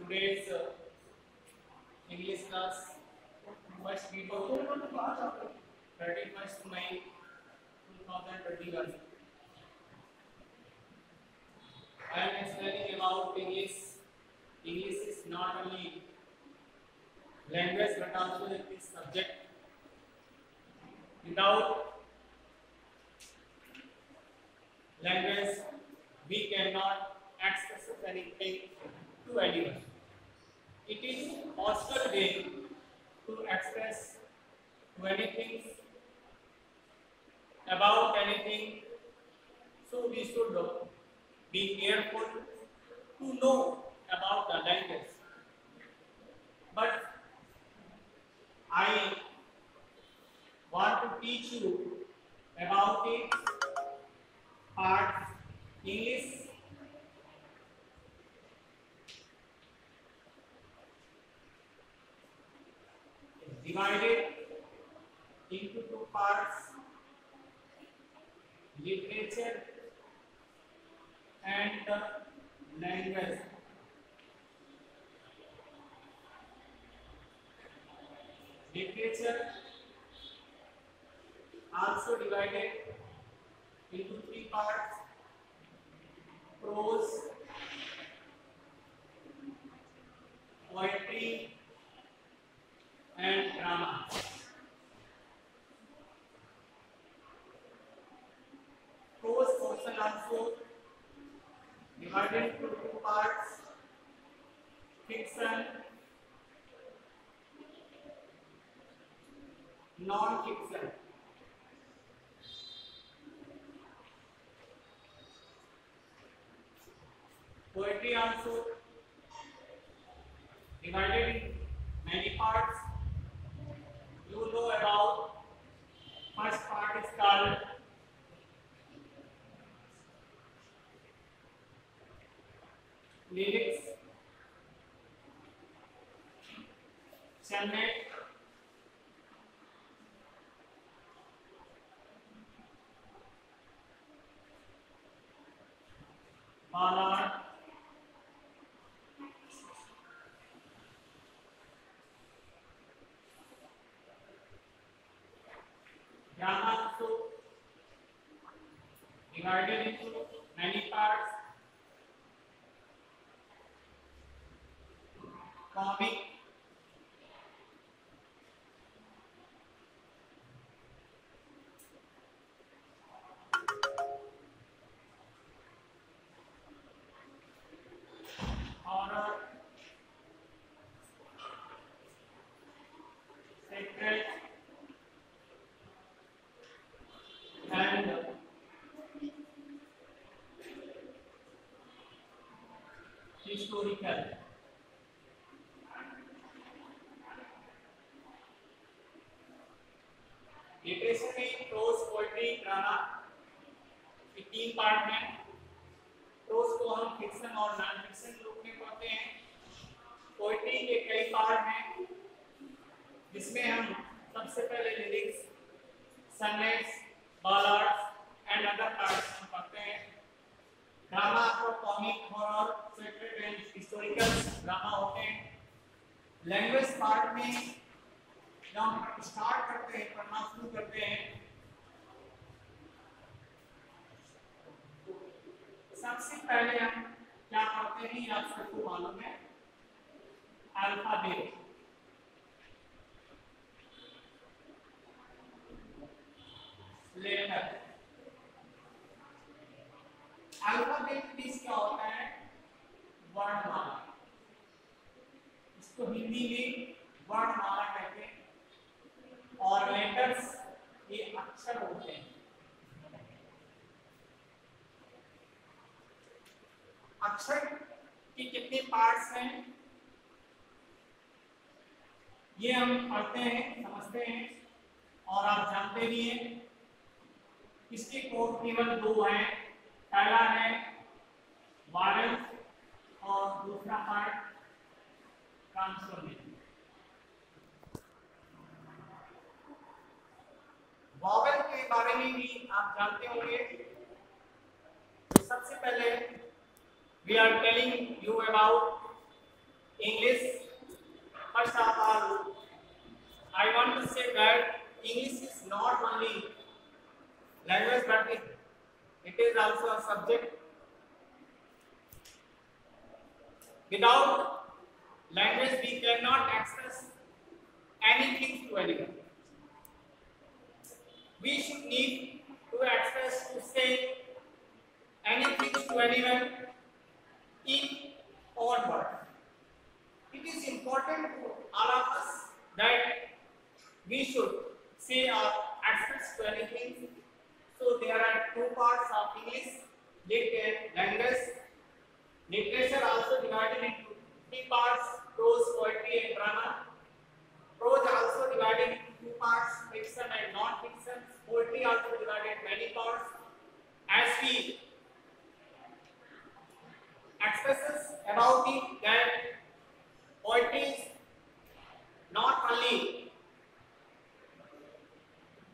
today's English class first video 31st May 2021. I am explaining about English. English is not only language but also it is subject. Without language, we cannot access anything to anyone. It is possible way to express to anything about anything. So we should be careful to know about the language. But I want to teach you about its parts. English is divided into two parts: literature and the language. Literature also divided into three parts: prose, poetry, and drama. Prose portion also divided into two parts: fiction, non-fiction. Poetry also divided in many parts. You know about first part is called lyrics, sonnet, ballad, drama also divided into many parts: comic, horror, sacred, and historical. Literature में pros, poetry, drama ये तीन part हैं। Pros को हम fiction और non fiction रूप में पढ़ते हैं। पोएट्री के कई पार्ट हैं जिसमें हम सबसे पहले lyrics, sonnets, ballads and other parts हम पढ़ते हैं। ड्रामा को comic, horror, sacred and historical drama होते हैं। लैंग्वेज पार्ट में जब हम स्टार्ट करते हैं, पढ़ना शुरू करते हैं, सबसे पहले हम क्या पढ़ते हैं आप सबको मालूम है, अल्फाबेट। लेटर। अल्फाबेट मींस क्या होता है? वर्णमाला। इसको हिंदी में वर्णमाला कहते हैं। और लेटर्स ये अक्षर होते हैं। अक्षर के कितने पार्ट्स हैं ये हम पढ़ते हैं, समझते हैं और आप जानते भी हैं। इसके कोड केवल दो हैं। पहला है वावेल और दूसरा पार्ट कॉन्सोनेंट। वावेल के बारे में भी आप जानते होंगे। तो सबसे पहले we are telling you about English. First of all, I want to say that English is not only language, but it is also a subject. Without language, we cannot express anything to anyone. We should need to express, to say anything to anyone in own words. It is important to all of us that we should say or express to anything. So there are two parts of English: language. Literature also divided into three parts: prose, poetry, and drama. Prose also divided into two parts: fiction and non-fiction. Poetry also divided many parts. As we expresses about it, that poetry is not only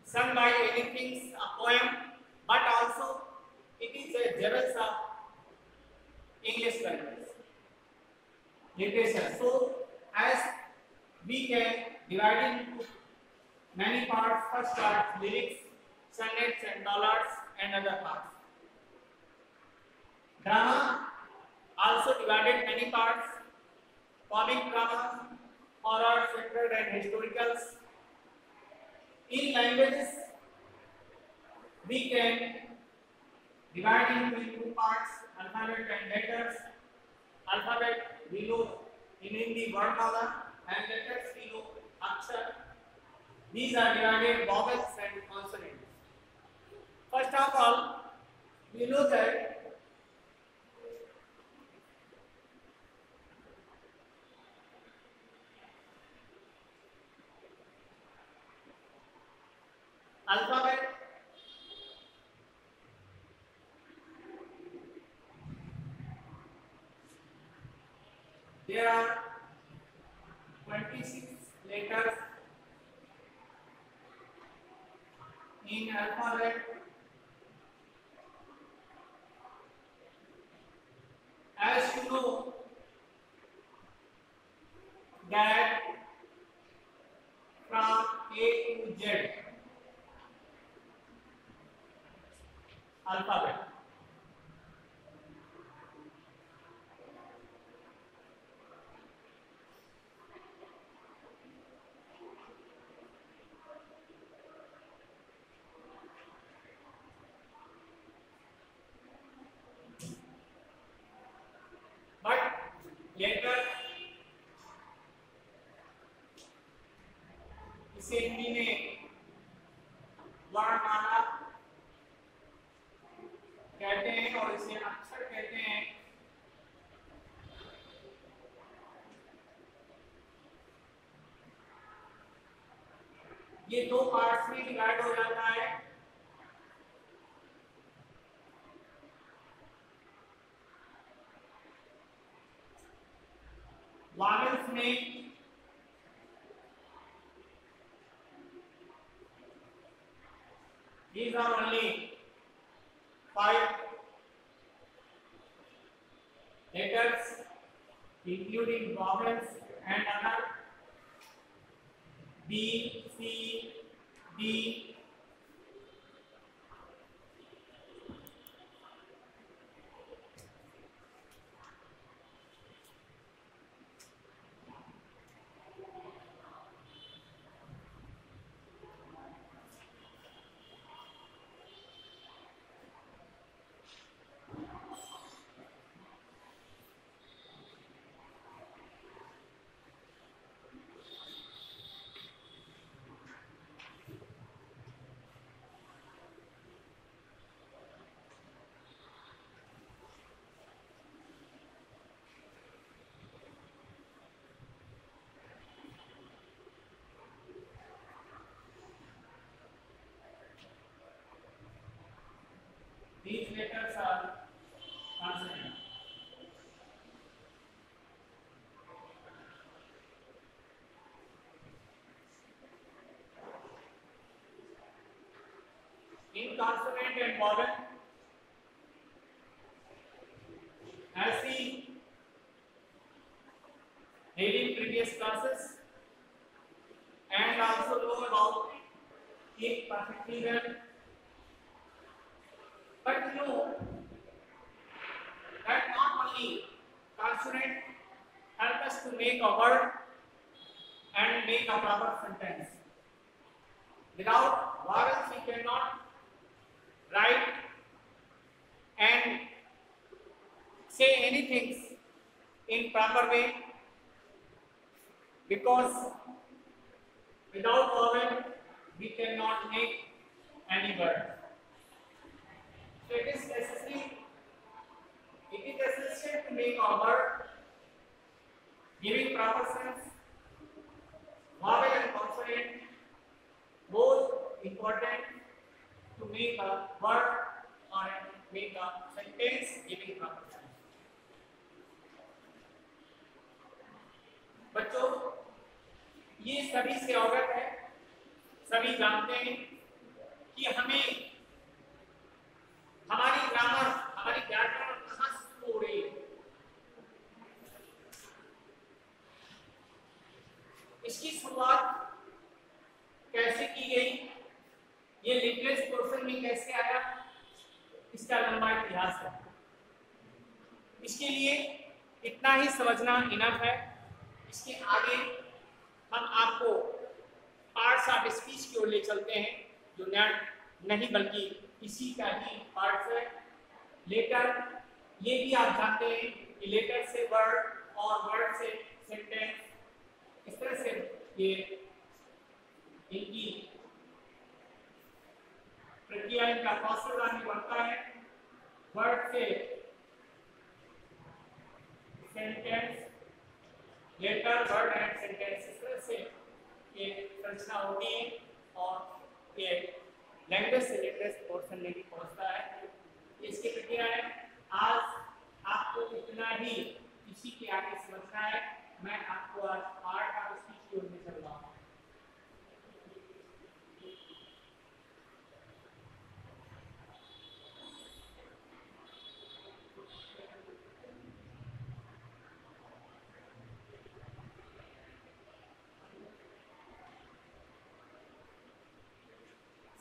sung by anything, a poem, but also it is a jewels of English language literature. So, as we can divide into many parts. First part: lyrics, sonnets, and ballads, and other parts. Drama also divided many parts: comic drama, horror, sacred, and historicals. In languages, we can divide into two parts: alphabet and letters. Alphabet we know in Hindi Varnamala, and letters we know Akshar. These are divided vowels and consonants. First of all, we know that alphabet there are 26 letters in alphabet. As you know that from A to Z alphabet, but later इसे हिंदी में वर्णमाला कहते हैं और इसे अक्षर कहते हैं। ये दो पार्ट्स में डिवाइड हो जाता है। वावेल्स में these are only 5 letters including vowels and other B, C, D. These letters are consonant. In consonant and vowel, ऐसी reading previous classes and also know about it perfectly well. But you know that not only consonant help us to make a word and make a proper sentence. Without vowels we cannot write and say anything in proper way, because without vowel we cannot make any word. So it is essential to make a word giving proper sense. Vowel and consonant both important to make a word or make a sentence giving proper sense. बच्चों, ये सभी से अवगत है, सभी जानते हैं कि हमें हमारी ग्रामर, हमारी व्याकरण कहाँ से शुरू हो रही है। इसकी शुरुआत कैसे की गई, ये लिटरेचर पोर्शन में कैसे आया, इसका लंबा इतिहास है। इसके लिए इतना ही समझना इनफ है। इसके आगे हम आपको पार्ट्स ऑफ स्पीच की ओर ले चलते हैं, जो नहीं बल्कि इसी का ही पार्ट्स है। लेटर, ये भी आप जानते हैं कि लेटर से वर्ड और वर्ड से सेंटेंस, इस तरह से ये इनकी प्रक्रिया, इनका प्रोसेस आगे बढ़ता है। वर्ड से sentence, letter, word and sentence, इस तरह से ये संरचना होती है और ये लैंग्वेज से लिटरेचर पोर्शन में भी पहुंचता है। इसकी प्रक्रिया है। आज आपको इतना ही इसी के आगे समझना है। मैं आपको आज पार्ट ऑफ स्पीच की ओर ले चल रहा हूँ।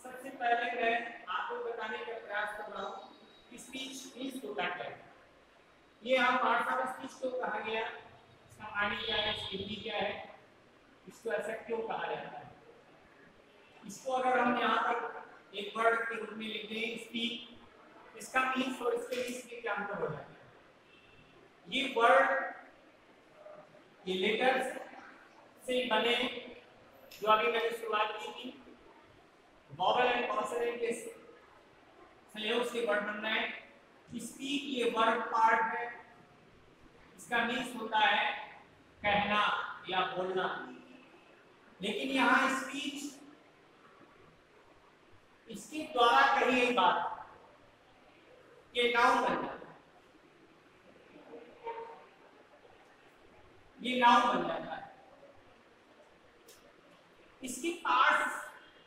सबसे पहले मैं आपको बताने का प्रयास कर रहा हूँ कि स्पीच मीन्स होता क्या है। ये हम पार्ट्स ऑफ स्पीच को कहा गया, इसका मानी क्या है, इसकी हिंदी क्या है, इसको ऐसा क्यों कहा जाता है। इसको अगर हम यहाँ पर एक वर्ड के रूप में लिख दें स्पीक, इसका मीन्स और इसके मीन्स में क्या अंतर हो जाता है। ये वर्ड, ये लेटर्स से बने, जो अभी मैंने शुरुआत की थी, वॉवल एंड कॉन्सोनेंट के संयोग से वर्ड बनना है। स्पीक ये वर्ड पार्ट है, इसका मीन्स होता है कहना या बोलना। लेकिन यहाँ स्पीच इसके द्वारा कही गई बात ये नाउन बन जाता है, ये नाउन बन जाता है। इसके पार्ट्स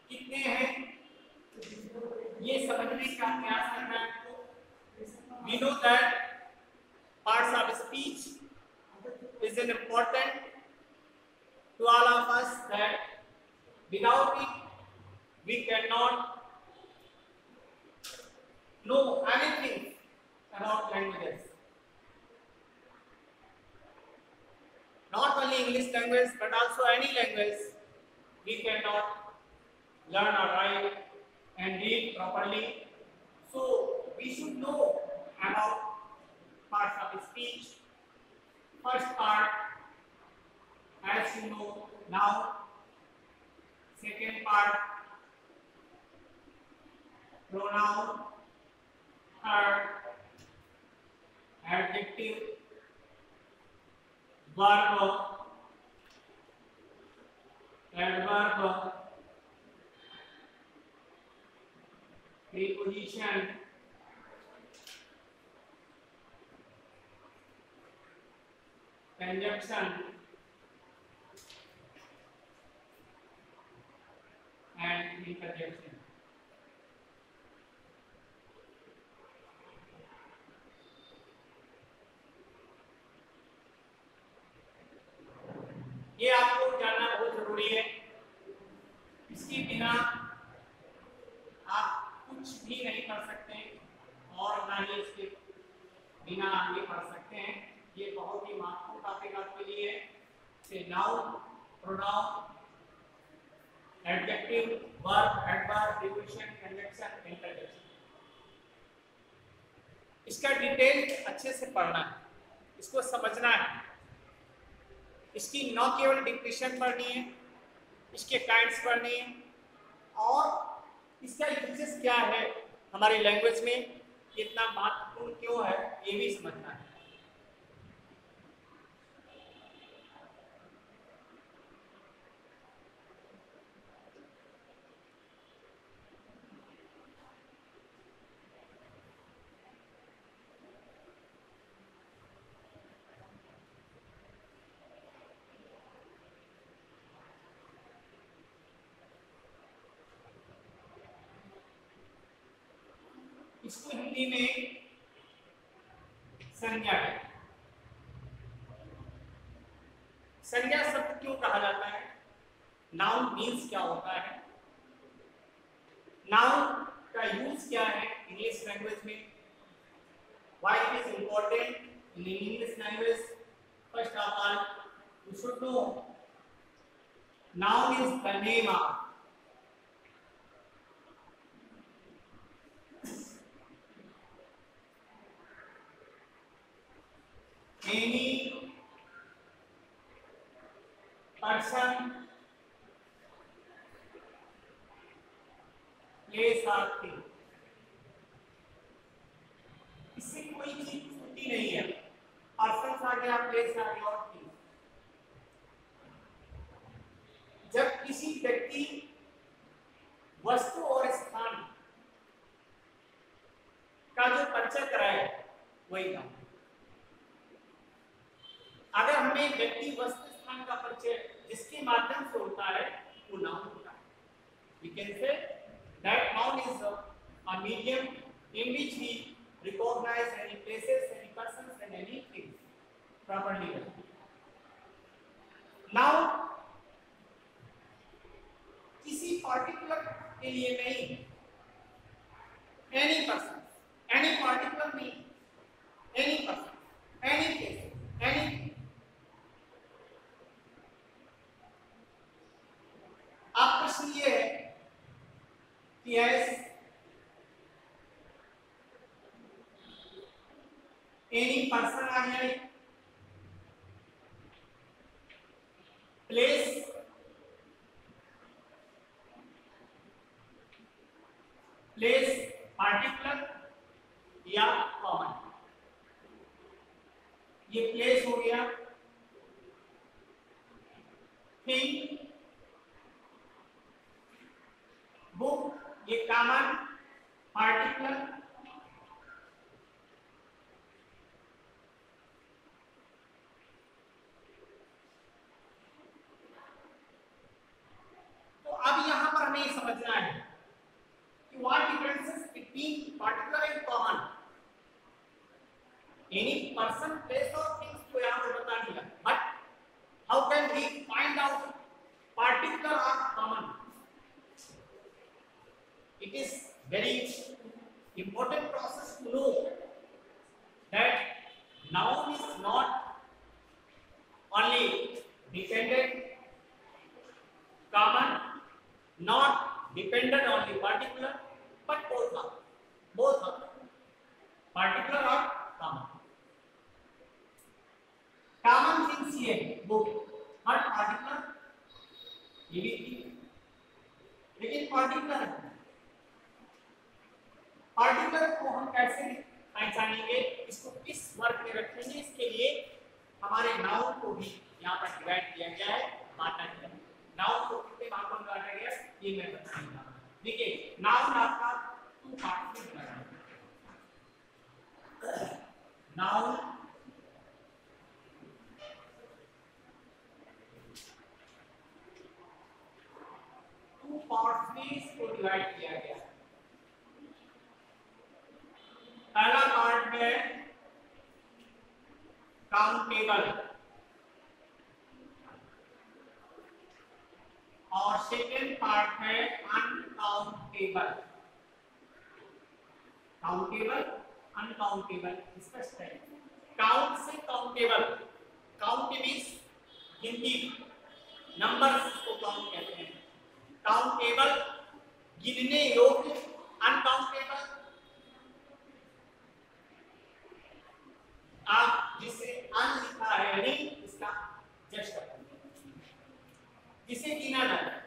कितने हैं ये समझने का प्रयास करना है आपको। We know that parts of speech is an important to all of us, that without it we cannot know anything about languages. Not only English language but also any language we cannot learn or write and read properly. So we should know about parts of speech. First part, as you know now. Second part, pronoun. Third, adjective, verb, adverb, preposition, conjunction, and interjection. ये आपको जानना बहुत जरूरी है। इसके बिना आप कुछ भी नहीं कर सकते और ना ही इसके बिना आगे बढ़ सकते हैं। ये बहुत ही महत्वपूर्ण टॉपिक आपके लिए है कि noun, pronoun, adjective, verb, adverb, preposition, conjunction, interjection, इसका डिटेल अच्छे से पढ़ना है, इसको समझना है। इसकी न केवल डिक्टेशन पढ़नी है, इसके काइंड्स पढ़नी है और इसका यूजेस क्या है हमारी लैंग्वेज में, इतना महत्वपूर्ण क्यों है ये भी समझना है। इसको हिंदी में संज्ञा है। संज्ञा शब्द क्यों कहा जाता है? नाउन मीन्स क्या होता है, नाउन का यूज क्या है इंग्लिश लैंग्वेज में, why it is important in English language. First of all you should know noun is the name of any person, place or thing। इससे कोई चीज छूटी नहीं है, पर्सन आ गया, प्लेस आ गया और थिंग। जब किसी व्यक्ति, वस्तु और स्थान का जो परिचय कराए वही नाउन। अगर हमें व्यक्ति, वस्तु, स्थान का परिचय जिसके माध्यम से होता है वो नाउन होता है। We can say that noun is a medium in which we recognize any places, any persons and any things properly. Now किसी पर्टिकुलर के लिए नहीं, any person, any particular meaning, any person, any place, any। अब प्रश्न ये है कि any person आ जाए, प्लेस, प्लेस पार्टिकुलर या कॉमन। ये प्लेस हो गया, थिंग, बुक, ये कॉमन, पार्टिकुलर, तो अब यहां पर हमें समझना है कि what differences between particular and common. Any person, place और थिंग्स को यहां पर बता दिया, but how can we find out particular और common? It is very important process to know that noun is not only dependent, common, not dependent on the particular, but both are particular or common। common things ये book, but particular ये भी थी, लेकिन particular को हम कैसे पहचानेंगे, इसको किस वर्ग में रखेंगे, इसके लिए हमारे नाउन को भी यहाँ पर डिवाइड किया गया है, बांटा गया है। नाउन को कितने भागों में बांटा गया ये मैं बताऊंगा। देखिए नाउन आपका 2 पार्ट में बना है। नाउन टू पार्ट्स में इसको डिवाइड किया गया है। पहला पार्ट है काउंटेबल, पार्ट है अनकाउंटेबल। काउंटेबल, अनकाउंटेबल, स्पष्ट है। काउंट से काउंटेबल, काउंट मींस गिनती, नंबर्स को काउंट कहते हैं। काउंटेबल गिनने योग्य, अनकाउंटेबल आप जिसे अन लिखा है यानी इसका जस्ट जिसे गिना जाए।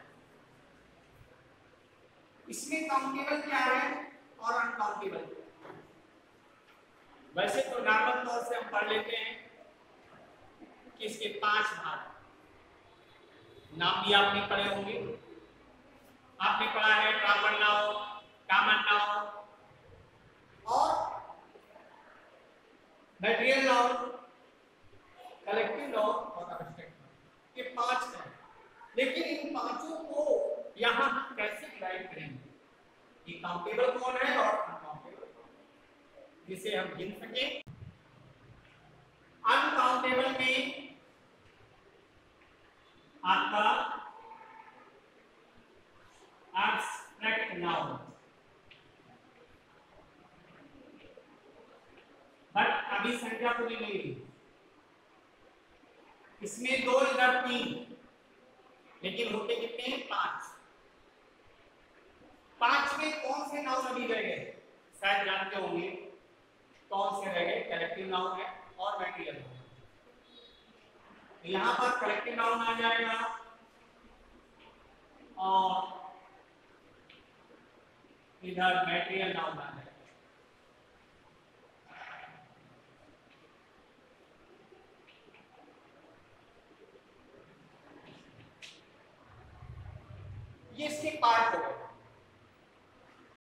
इसमें काउंटेबल क्या है और अनकाउंटेबल। वैसे तो नॉर्मल तौर से हम पढ़ लेते हैं कि इसके 5 भाग, नाम भी आपने पढ़े होंगे। आपने पढ़ा है प्रॉपर नाउन, कॉमन नाउन और मटेरियल नाउन, कलेक्टिव नाउन और एब्स्ट्रैक्ट नाउन। ये 5 हैं, लेकिन इन पांचों को यहां हम कैसे डिवाइड करेंगे कि काउंटेबल कौन है और अनकाउंटेबल कौन है, जिसे हम गिन सके। अनकाउंटेबल में आपका एब्स्ट्रैक्ट नाउन, बट अभी संख्या पूरी नहीं हुई। इसमें 2 इधर 3, लेकिन होते कितने हैं 5। 5 में कौन से नाउन अभी रह गए, शायद जानते होंगे कौन से रह गए। कलेक्टिव नाउन है और मटेरियल नाउन। यहां पर कलेक्टिव नाउन आ जाएगा और इधर मटेरियल नाउन आ जाएगा। ये इसके पार्ट हो गए।